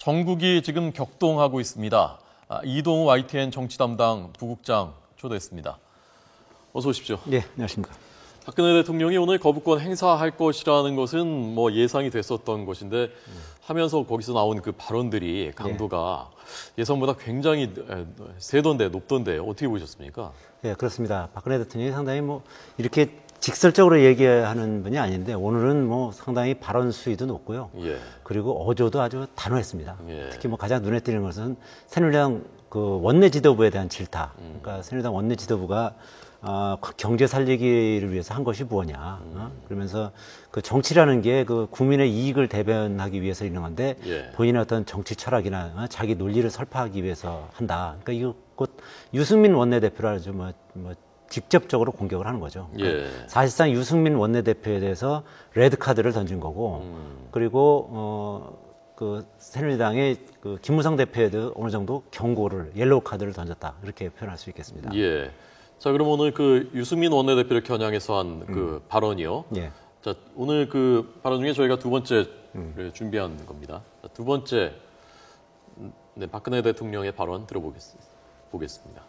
전국이 지금 격동하고 있습니다. 이동우 YTN 정치 담당 부국장 초대했습니다. 어서 오십시오. 네, 안녕하십니까. 박근혜 대통령이 오늘 거부권 행사할 것이라는 것은 뭐 예상이 됐었던 것인데 하면서 거기서 나온 그 발언들이 강도가 예상보다 굉장히 세던데 높던데 어떻게 보셨습니까? 네, 그렇습니다. 박근혜 대통령이 상당히 뭐 이렇게 직설적으로 얘기하는 분이 아닌데 오늘은 뭐 상당히 발언 수위도 높고요. 예. 그리고 어조도 아주 단호했습니다. 예. 특히 뭐 가장 눈에 띄는 것은 새누리당 그 원내 지도부에 대한 질타. 그러니까 새누리당 원내 지도부가 경제 살리기를 위해서 한 것이 무엇냐. 그러면서 그 정치라는 게 그 국민의 이익을 대변하기 위해서 있는 건데 예. 본인의 어떤 정치 철학이나 자기 논리를 설파하기 위해서 한다. 그러니까 이거 곧 유승민 원내대표를 아주 뭐 직접적으로 공격을 하는 거죠. 그러니까 예. 사실상 유승민 원내대표에 대해서 레드 카드를 던진 거고, 그리고 그 새누리당의 그 김무성 대표에도 어느 정도 경고를 옐로우 카드를 던졌다 이렇게 표현할 수 있겠습니다. 예. 자, 그럼 오늘 그 유승민 원내대표를 겨냥해서 한 그 발언이요. 예. 자, 오늘 그 발언 중에 저희가 두 번째 준비한 겁니다. 자, 두 번째, 네, 박근혜 대통령의 발언 들어보겠습니다.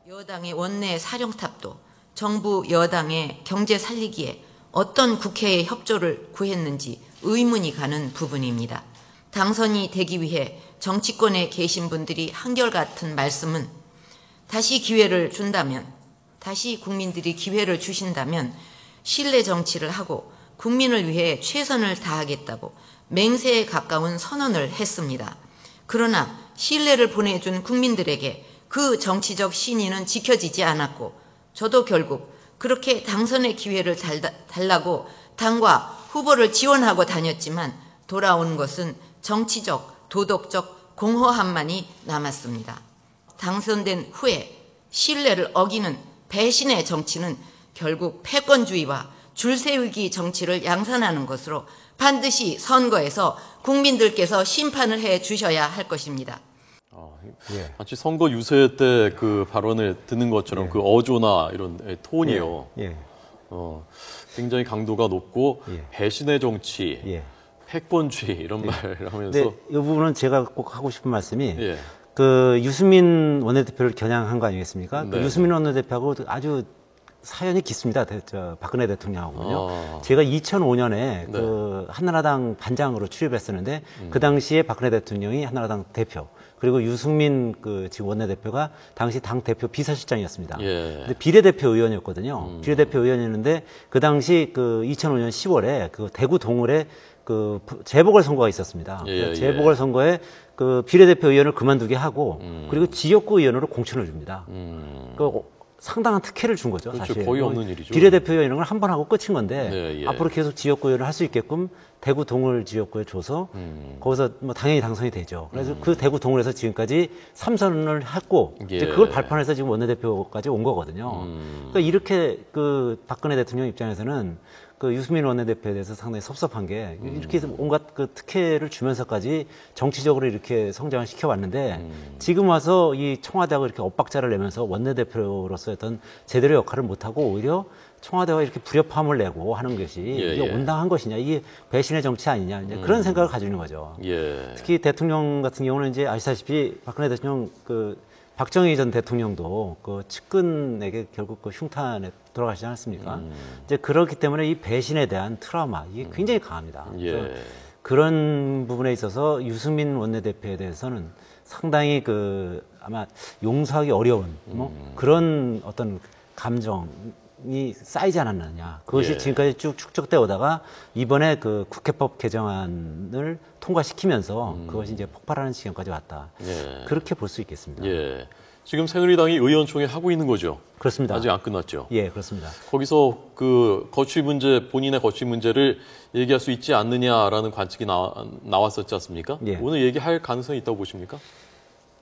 여당의 원내 사령탑도 정부 여당의 경제 살리기에 어떤 국회의 협조를 구했는지 의문이 가는 부분입니다. 당선이 되기 위해 정치권에 계신 분들이 한결같은 말씀은 다시 기회를 준다면, 다시 국민들이 기회를 주신다면 신뢰 정치를 하고 국민을 위해 최선을 다하겠다고 맹세에 가까운 선언을 했습니다. 그러나 신뢰를 보내준 국민들에게 그 정치적 신의는 지켜지지 않았고 저도 결국 그렇게 당선의 기회를 달라고 당과 후보를 지원하고 다녔지만 돌아온 것은 정치적, 도덕적 공허함만이 남았습니다. 당선된 후에 신뢰를 어기는 배신의 정치는 결국 패권주의와 줄세우기 정치를 양산하는 것으로 반드시 선거에서 국민들께서 심판을 해 주셔야 할 것입니다. 예. 마치 선거 유세 때 그 발언을 듣는 것처럼 그 어조나 이런 톤이요. 예. 굉장히 강도가 높고 예. 배신의 정치, 예. 패권주의 이런 말을 하면서. 네, 이 부분은 제가 꼭 하고 싶은 말씀이 예. 그 유승민 원내대표를 겨냥한 거 아니겠습니까? 네. 그 유승민 원내대표하고 아주 사연이 깊습니다. 박근혜 대통령하고요. 제가 2005년에 네. 그 한나라당 반장으로 출입했었는데 그 당시에 박근혜 대통령이 한나라당 대표, 그리고 유승민 그 지금 원내대표가 당시 당 대표 비서실장이었습니다. 예. 근데 비례대표 의원이었거든요. 비례대표 의원이었는데 그 당시 그 2005년 10월에 그 대구 동을에 그 재보궐선거가 있었습니다. 예, 예. 재보궐선거에 그 비례대표 의원을 그만두게 하고 그리고 지역구 의원으로 공천을 줍니다. 그 상당한 특혜를 준 거죠. 그렇죠. 사실 거의 없는 일이죠. 비례대표 이런 걸 한 번 하고 끝인 건데 네, 예. 앞으로 계속 지역구 의원을 할 수 있게끔 대구 동을 지역구에 줘서 거기서 뭐 당연히 당선이 되죠. 그래서 그 대구 동을에서 지금까지 3선을 했고 예. 이제 그걸 발판해서 지금 원내대표까지 온 거거든요. 그러니까 이렇게 그 박근혜 대통령 입장에서는 그 유승민 원내대표에 대해서 상당히 섭섭한 게 이렇게 해서 온갖 그 특혜를 주면서까지 정치적으로 이렇게 성장을 시켜왔는데 지금 와서 이 청와대하고 이렇게 엇박자를 내면서 원내대표로서 어떤 제대로 역할을 못하고 오히려 청와대와 이렇게 불협화음을 내고 하는 것이 예, 이게 예. 온당한 것이냐, 이게 배신의 정치 아니냐, 이제 그런 생각을 가지고 있는 거죠. 예. 특히 대통령 같은 경우는 이제 아시다시피 박근혜 대통령 그 박정희 전 대통령도 그 측근에게 결국 그 흉탄에 돌아가시지 않았습니까? 이제 그렇기 때문에 이 배신에 대한 트라우마 이게 굉장히 강합니다. 그래서 예. 그런 부분에 있어서 유승민 원내대표에 대해서는 상당히 그 아마 용서하기 어려운 뭐 그런 어떤 감정이 쌓이지 않았느냐. 그것이 예. 지금까지 쭉 축적되어 오다가 이번에 그 국회법 개정안을 통과시키면서 그것이 이제 폭발하는 지경까지 왔다. 예. 그렇게 볼 수 있겠습니다. 예. 지금 새누리당이 의원총회 하고 있는 거죠. 그렇습니다. 아직 안 끝났죠. 예, 그렇습니다. 거기서 그 거취 문제, 본인의 거취 문제를 얘기할 수 있지 않느냐라는 관측이 나왔었지 않습니까? 예. 오늘 얘기할 가능성이 있다고 보십니까?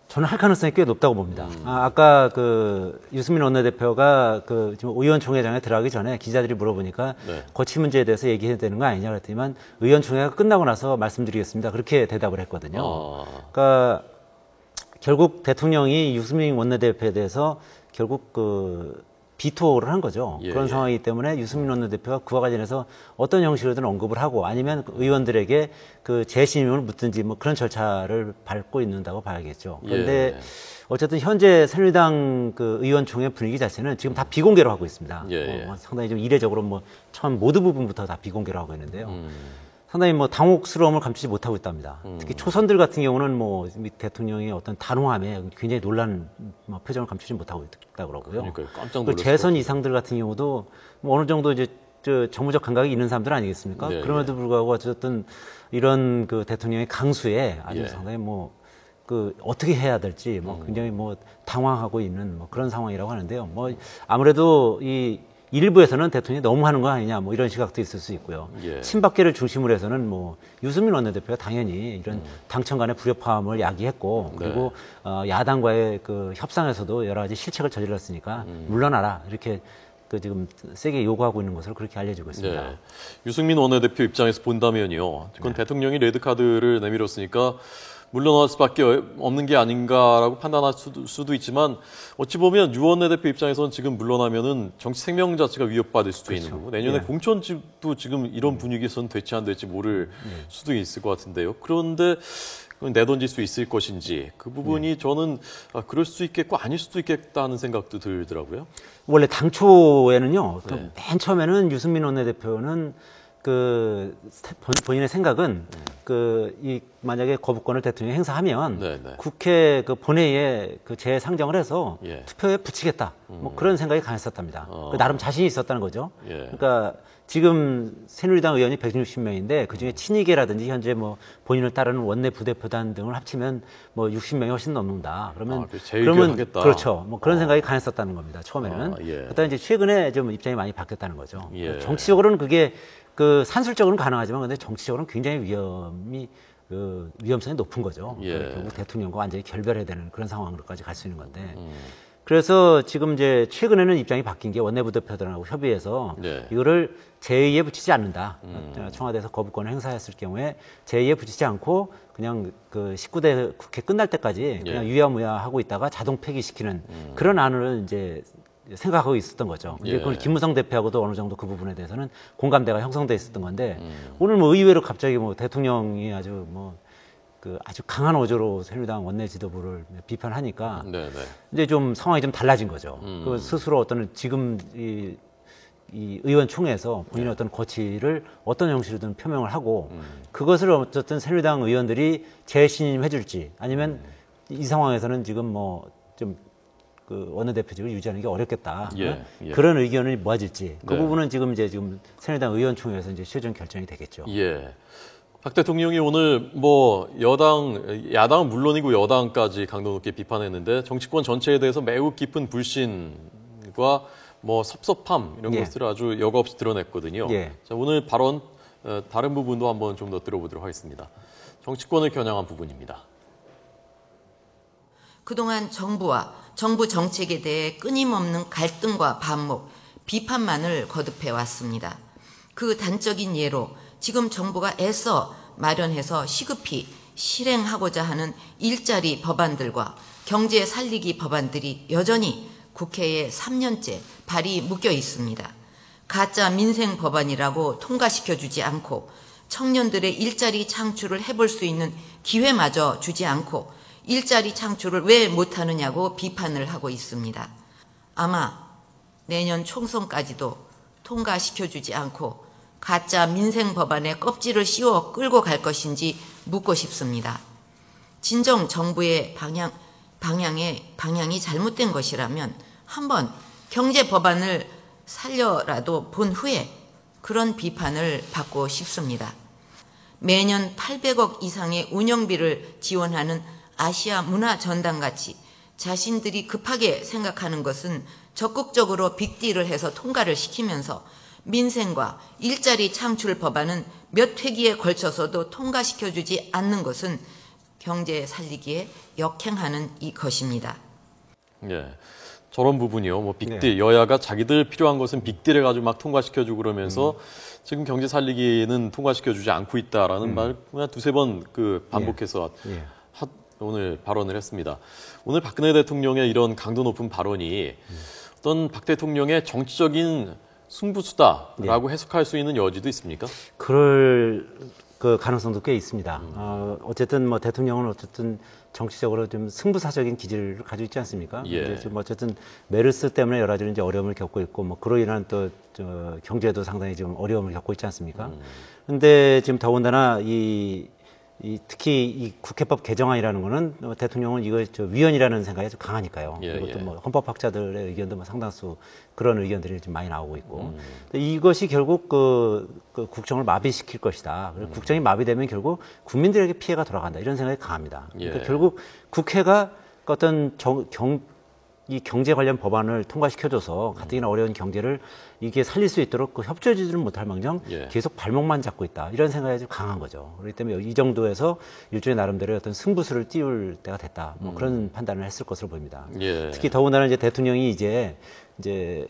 저는 할 가능성이 꽤 높다고 봅니다. 아까 그 유승민 원내대표가 그 지금 의원총회장에 들어가기 전에 기자들이 물어보니까 네. 거취 문제에 대해서 얘기해야 되는 거 아니냐 그랬더니만 의원총회가 끝나고 나서 말씀드리겠습니다. 그렇게 대답을 했거든요. 그러니까 결국 대통령이 유승민 원내대표에 대해서 결국 그 비토를 한 거죠. 예, 그런 예. 상황이기 때문에 유승민 원내대표가 그와 관련해서 어떤 형식으로든 언급을 하고 아니면 그 의원들에게 그 재신임을 묻든지 뭐 그런 절차를 밟고 있는다고 봐야겠죠. 그런데 예. 어쨌든 현재 새누리당 그 의원총회 분위기 자체는 지금 다 비공개로 하고 있습니다. 예, 예. 상당히 좀 이례적으로 뭐 처음 모두 부분부터 다 비공개로 하고 있는데요. 상당히 뭐 당혹스러움을 감추지 못하고 있답니다. 특히 초선들 같은 경우는 뭐 대통령의 어떤 단호함에 굉장히 놀란 뭐 표정을 감추지 못하고 있다 그러고요. 그러니까 깜짝 또 놀랐을 재선 것 이상들 같은 경우도 뭐 어느 정도 이제 저 정무적 감각이 있는 사람들 아니겠습니까? 네, 그럼에도 불구하고 어쨌든 이런 그 대통령의 강수에 아주 예. 상당히 뭐 그 어떻게 해야 될지 뭐 굉장히 뭐 당황하고 있는 뭐 그런 상황이라고 하는데요. 뭐 아무래도 이 일부에서는 대통령이 너무 하는 거 아니냐 뭐 이런 시각도 있을 수 있고요. 예. 친박계를 중심으로 해서는 뭐 유승민 원내대표가 당연히 이런 당청 간의 불협화음을 야기했고 그리고 야당과의 그 협상에서도 여러 가지 실책을 저질렀으니까 물러나라 이렇게 그 지금 세게 요구하고 있는 것으로 그렇게 알려지고 있습니다. 네. 유승민 원내대표 입장에서 본다면요. 그건 대통령이 레드카드를 내밀었으니까 물러날 수밖에 없는 게 아닌가라고 판단할 수도 있지만 어찌 보면 유 원내대표 입장에서는 지금 물러나면은 정치 생명 자체가 위협받을 수도 있는 거고 내년에 공천도 지금 이런 분위기에서는 될지 안 될지 모를 수도 있을 것 같은데요. 그런데 내던질 수 있을 것인지 그 부분이 저는 그럴 수 있겠고 아닐 수도 있겠다는 생각도 들더라고요. 원래 당초에는요. 네. 맨 처음에는 유승민 원내대표는 그 본인의 생각은 그 만약에 거부권을 대통령이 행사하면 네, 네. 국회 그 본회의에 그 재상정을 해서 예. 투표에 붙이겠다. 뭐 그런 생각이 강했었답니다. 그 나름 자신이 있었다는 거죠. 예. 그러니까 지금 새누리당 의원이 160명인데 그중에 친이계라든지 현재 뭐 본인을 따르는 원내 부대표단 등을 합치면 뭐 60명이 훨씬 넘는다. 그러면 재의결하겠다. 그렇죠. 뭐 그런 생각이 강했었다는 겁니다. 처음에는. 예. 그러다 이제 최근에 좀 입장이 많이 바뀌었다는 거죠. 예. 정치적으로는 그게 그 산술적으로는 가능하지만 근데 정치적으로는 굉장히 위험성이 높은 거죠. 예. 결국 대통령과 완전히 결별해야 되는 그런 상황으로까지 갈 수 있는 건데. 그래서 지금 이제 최근에는 입장이 바뀐 게 원내부대표들하고 협의해서 네. 이거를 제의에 붙이지 않는다. 청와대에서 거부권을 행사했을 경우에 제의에 붙이지 않고 그냥 그 19대 국회 끝날 때까지 그냥 유야무야 하고 있다가 자동 폐기시키는 그런 안을 이제 생각하고 있었던 거죠. 이제 그걸 김무성 대표하고도 어느 정도 그 부분에 대해서는 공감대가 형성돼 있었던 건데 오늘 뭐 의외로 갑자기 뭐 대통령이 아주 뭐 그 아주 강한 어조로 새누리당 원내 지도부를 비판하니까 네, 네. 이제 좀 상황이 좀 달라진 거죠. 그 스스로 어떤 지금 이 의원총회에서 본인의 어떤 거취를 어떤 형식으로든 표명을 하고 그것을 어쨌든 새누리당 의원들이 재신임해 줄지 아니면 이 상황에서는 지금 뭐 좀 그 원내대표직을 유지하는 게 어렵겠다. 예. 그런 의견이 모아질지 그 네. 부분은 지금 새누리당 의원총회에서 이제 최종 결정이 되겠죠. 예. 박 대통령이 오늘 뭐 야당은 물론이고 여당까지 강도 높게 비판했는데 정치권 전체에 대해서 매우 깊은 불신과 뭐 섭섭함 이런 예. 것들을 아주 여과 없이 드러냈거든요. 예. 자, 오늘 발언 다른 부분도 한번 좀 더 들어보도록 하겠습니다. 정치권을 겨냥한 부분입니다. 그동안 정부와 정부 정책에 대해 끊임없는 갈등과 반목, 비판만을 거듭해 왔습니다. 그 단적인 예로 지금 정부가 애써 마련해서 시급히 실행하고자 하는 일자리 법안들과 경제 살리기 법안들이 여전히 국회에 3년째 발이 묶여 있습니다. 가짜 민생 법안이라고 통과시켜주지 않고 청년들의 일자리 창출을 해볼 수 있는 기회마저 주지 않고 일자리 창출을 왜 못하느냐고 비판을 하고 있습니다. 아마 내년 총선까지도 통과시켜주지 않고 가짜 민생 법안에 껍질을 씌워 끌고 갈 것인지 묻고 싶습니다. 진정 정부의 방향이 잘못된 것이라면 한번 경제 법안을 살려라도 본 후에 그런 비판을 받고 싶습니다. 매년 800억 이상의 운영비를 지원하는 아시아 문화전당같이 자신들이 급하게 생각하는 것은 적극적으로 빅딜을 해서 통과를 시키면서 민생과 일자리 창출 법안은 몇 회기에 걸쳐서도 통과시켜주지 않는 것은 경제 살리기에 역행하는 것입니다. 예. 저런 부분이요. 뭐 빅딜, 여야가 자기들 필요한 것은 빅딜 해가지고 막 통과시켜주고 그러면서 지금 경제 살리기는 통과시켜주지 않고 있다라는 말 그냥 두세 번 그 반복해서 오늘 발언을 했습니다. 오늘 박근혜 대통령의 이런 강도 높은 발언이 어떤 박 대통령의 정치적인 승부수다라고 해석할 수 있는 여지도 있습니까? 그럴 그 가능성도 꽤 있습니다. 어쨌든 뭐 대통령은 어쨌든 정치적으로 좀 승부사적인 기질을 가지고 있지 않습니까? 예. 근데 지금 어쨌든 메르스 때문에 여러 가지 이제 어려움을 겪고 있고 뭐 그로 인한 또 경제도 상당히 지금 어려움을 겪고 있지 않습니까? 근데 지금 더군다나 특히 이 국회법 개정안이라는 거는 대통령은 이거 위헌이라는 생각이 좀 강하니까요. 예, 그리고 예. 또 뭐 헌법학자들의 의견도 뭐 상당수 그런 의견들이 좀 많이 나오고 있고 이것이 결국 그 국정을 마비시킬 것이다. 그리고 국정이 마비되면 결국 국민들에게 피해가 돌아간다. 이런 생각이 강합니다. 그러니까 예. 결국 국회가 어떤 이 경제 관련 법안을 통과시켜줘서 가뜩이나 어려운 경제를 이게 살릴 수 있도록 그 협조해주지는 못할 망정 예. 계속 발목만 잡고 있다. 이런 생각이 좀 강한 거죠. 그렇기 때문에 이 정도에서 일종의 나름대로 어떤 승부수를 띄울 때가 됐다. 뭐 그런 판단을 했을 것으로 보입니다. 예. 특히 더군다나 이제 대통령이 이제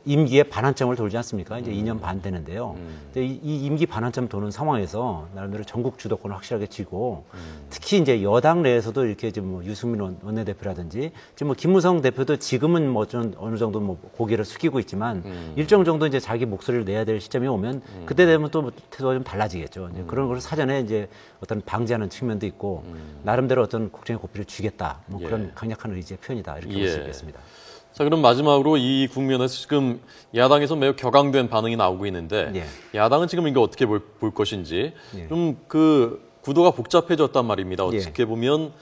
임기의 반환점을 돌지 않습니까? 이제 2년 반 되는데요. 근데 이 임기 반환점 도는 상황에서 나름대로 전국 주도권을 확실하게 쥐고 특히 이제 여당 내에서도 이렇게 지금 뭐 유승민 원내대표라든지 지금 뭐 김무성 대표도 지금은 뭐 좀 어느 정도 뭐 고개를 숙이고 있지만 일정 정도 이제 자기 목소리를 내야 될 시점이 오면 그때 되면 또 태도가 좀 달라지겠죠. 이제 그런 걸 사전에 이제 어떤 방지하는 측면도 있고 나름대로 어떤 국정의 고삐를 쥐겠다. 뭐 예. 그런 강력한 의지의 표현이다. 이렇게 볼 수 있겠습니다. 자, 그럼 마지막으로 이 국면에서 지금 야당에서 매우 격앙된 반응이 나오고 있는데 예. 야당은 지금 이거 어떻게 볼 것인지 예. 좀 그 구도가 복잡해졌단 말입니다. 예. 어떻게 보면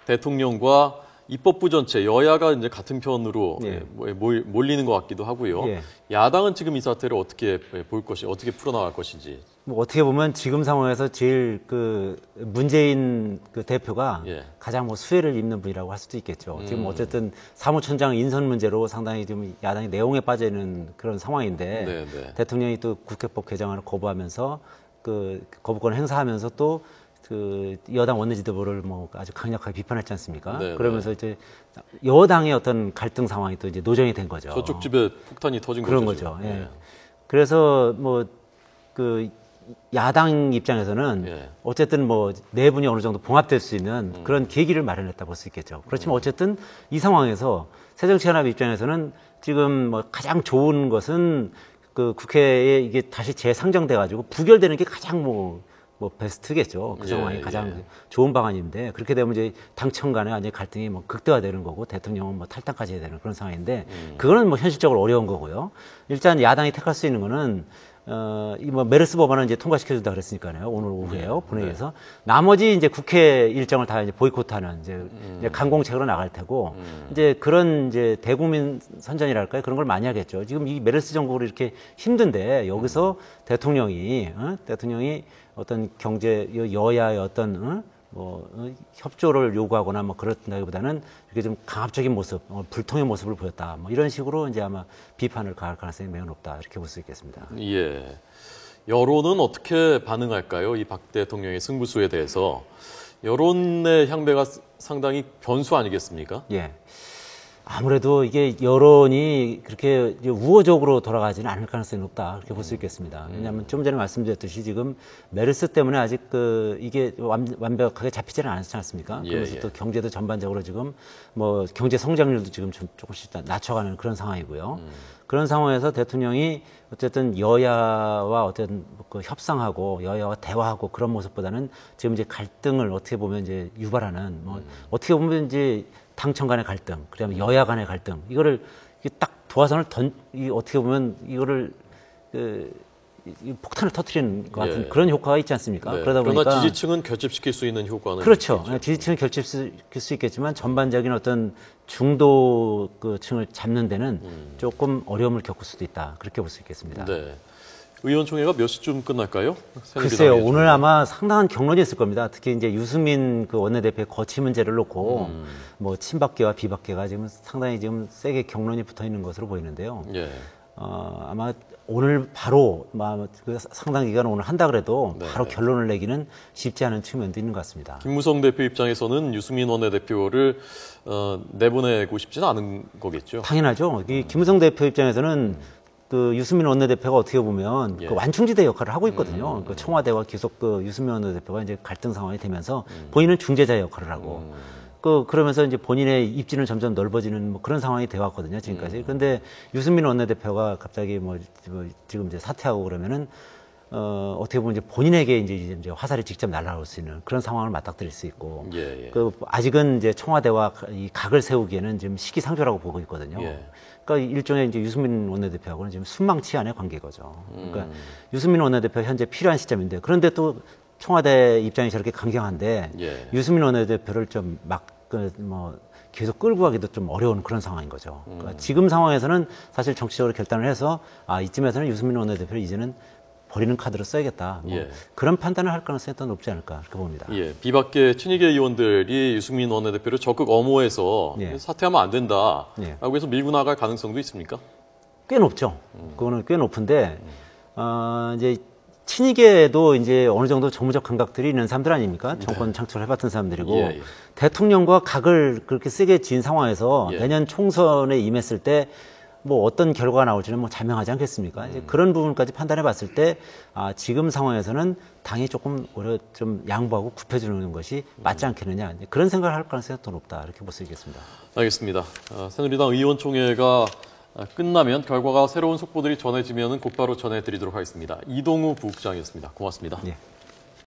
대통령과 입법부 전체 여야가 이제 같은 편으로 예. 몰리는 것 같기도 하고요. 예. 야당은 지금 이 사태를 어떻게 볼 것이, 어떻게 풀어나갈 것인지. 뭐 어떻게 보면 지금 상황에서 제일 그 문재인 그 대표가 예. 가장 뭐 수혜를 입는 분이라고 할 수도 있겠죠. 지금 어쨌든 사무총장 인선 문제로 상당히 좀 야당이 내용에 빠져 있는 그런 상황인데 네, 네. 대통령이 또 국회법 개정안을 거부하면서 그 거부권을 행사하면서 또 그 여당 원내지도부를 뭐 아주 강력하게 비판했지 않습니까? 네, 그러면서 이제 여당의 어떤 갈등 상황이 또 이제 노정이 된 거죠. 저쪽 집에 폭탄이 터진 그런 거죠. 거죠. 지금. 예. 그래서 뭐 그 야당 입장에서는 예. 어쨌든 뭐 내분이 어느 정도 봉합될 수 있는 그런 계기를 마련했다 볼 수 있겠죠. 그렇지만 어쨌든 이 상황에서 새정치연합 입장에서는 지금 뭐 가장 좋은 것은 그 국회에 이게 다시 재상정돼 가지고 부결되는 게 가장 뭐 베스트겠죠. 그 예, 상황이 가장 예. 좋은 방안인데 그렇게 되면 이제 당청 간에 완전히 갈등이 뭐 극대화되는 거고 대통령은 뭐 탈당까지 해야 되는 그런 상황인데 그거는 뭐 현실적으로 어려운 거고요. 일단 야당이 택할 수 있는 거는 이 뭐 메르스 법안은 이제 통과시켜준다 그랬으니까요. 오늘 오후에요. 본회의에서. 나머지 이제 국회 일정을 다 이제 보이콧하는 이제 강공책으로 나갈 테고 이제 그런 이제 대국민 선전이랄까요? 그런 걸 많이 하겠죠. 지금 이 메르스 정국으로 이렇게 힘든데 여기서 대통령이 어떤 경제 여야의 어떤 협조를 요구하거나 뭐 그렇다기보다는 이렇게 좀 강압적인 모습, 불통의 모습을 보였다. 뭐 이런 식으로 이제 아마 비판을 가할 가능성이 매우 높다. 이렇게 볼 수 있겠습니다. 예. 여론은 어떻게 반응할까요? 이 박 대통령의 승부수에 대해서. 여론의 향배가 상당히 변수 아니겠습니까? 예. 아무래도 이게 여론이 그렇게 우호적으로 돌아가지는 않을 가능성이 높다. 그렇게 볼 수 있겠습니다. 왜냐하면 좀 전에 말씀드렸듯이 지금 메르스 때문에 아직 이게 완벽하게 잡히지는 않지 않습니까? 예, 그래서 예. 또 경제도 전반적으로 지금 뭐 경제 성장률도 지금 조금씩 낮춰가는 그런 상황이고요. 그런 상황에서 대통령이 어쨌든 여야와 어쨌든 그 협상하고 여야와 대화하고 그런 모습보다는 지금 이제 갈등을 어떻게 보면 이제 유발하는 뭐 어떻게 보면 이제 당청 간의 갈등, 그다음에 여야 간의 갈등, 이거를 딱 도화선을 어떻게 보면 이거를 이 폭탄을 터뜨리는 것 같은 예. 그런 효과가 있지 않습니까? 네. 그러다 보니까 그러나 지지층은 결집시킬 수 있는 효과는 그렇죠. 있겠죠. 지지층을 결집시킬 수 있겠지만 전반적인 어떤 중도 그 층을 잡는 데는 조금 어려움을 겪을 수도 있다. 그렇게 볼 수 있겠습니다. 네. 의원총회가 몇 시쯤 끝날까요? 글쎄요, 새누리당의 오늘 아마 상당한 경론이 있을 겁니다. 특히 이제 유승민 그 원내대표의 거취 문제를 놓고 뭐 친박계와 비박계가 지금 상당히 지금 세게 경론이 붙어 있는 것으로 보이는데요. 예. 아마 오늘 바로 그 상당 기간 오늘 한다 그래도 네, 바로 네. 결론을 내기는 쉽지 않은 측면도 있는 것 같습니다. 김무성 대표 입장에서는 유승민 원내대표를 내보내고 싶지는 않은 거겠죠. 당연하죠. 이 김무성 대표 입장에서는 그 유승민 원내대표가 어떻게 보면 예. 그 완충지대 역할을 하고 있거든요. 그 청와대와 계속 그 유승민 원내대표가 이제 갈등 상황이 되면서 본인은 중재자 역할을 하고 그러면서 이제 본인의 입지는 점점 넓어지는 뭐 그런 상황이 되어 왔거든요, 지금까지. 그런데 유승민 원내대표가 갑자기 지금 이제 사퇴하고 그러면은, 어떻게 보면 이제 본인에게 이제 화살이 직접 날아올 수 있는 그런 상황을 맞닥뜨릴 수 있고. 예, 예. 아직은 이제 청와대와 이 각을 세우기에는 지금 시기상조라고 보고 있거든요. 예. 그러니까 일종의 이제 유승민 원내대표하고는 지금 순망치안의 관계거죠. 그러니까 유승민 원내대표 현재 필요한 시점인데 그런데 또 청와대 입장이 저렇게 강경한데 예. 유승민 원내대표를 좀 계속 끌고 가기도 좀 어려운 그런 상황인 거죠. 그러니까 지금 상황에서는 사실 정치적으로 결단을 해서 이쯤에서는 유승민 원내대표를 이제는 버리는 카드로 써야겠다. 예. 그런 판단을 할 가능성이 더 높지 않을까 그렇게 봅니다. 예, 비박계 친이계 의원들이 유승민 원내대표를 적극 엄호해서 예. 사퇴하면 안 된다라고 예. 해서 밀고 나갈 가능성도 있습니까? 꽤 높죠. 그거는 꽤 높은데 이제 친이계도 이제 어느 정도 정무적 감각들이 있는 사람들 아닙니까? 정권 창출해봤던 사람들이고 예, 예. 대통령과 각을 그렇게 세게 지은 상황에서 예. 내년 총선에 임했을 때 뭐 어떤 결과가 나올지는 뭐 자명하지 않겠습니까? 이제 그런 부분까지 판단해봤을 때 지금 상황에서는 당이 조금 오히려 좀 양보하고 굽혀주는 것이 맞지 않겠느냐 이제 그런 생각을 할 가능성이 더 높다 이렇게 볼 수 있겠습니다. 알겠습니다. 새누리당 의원총회가 끝나면 결과가 새로운 속보들이 전해지면 곧바로 전해드리도록 하겠습니다. 이동우 부국장이었습니다. 고맙습니다. 예.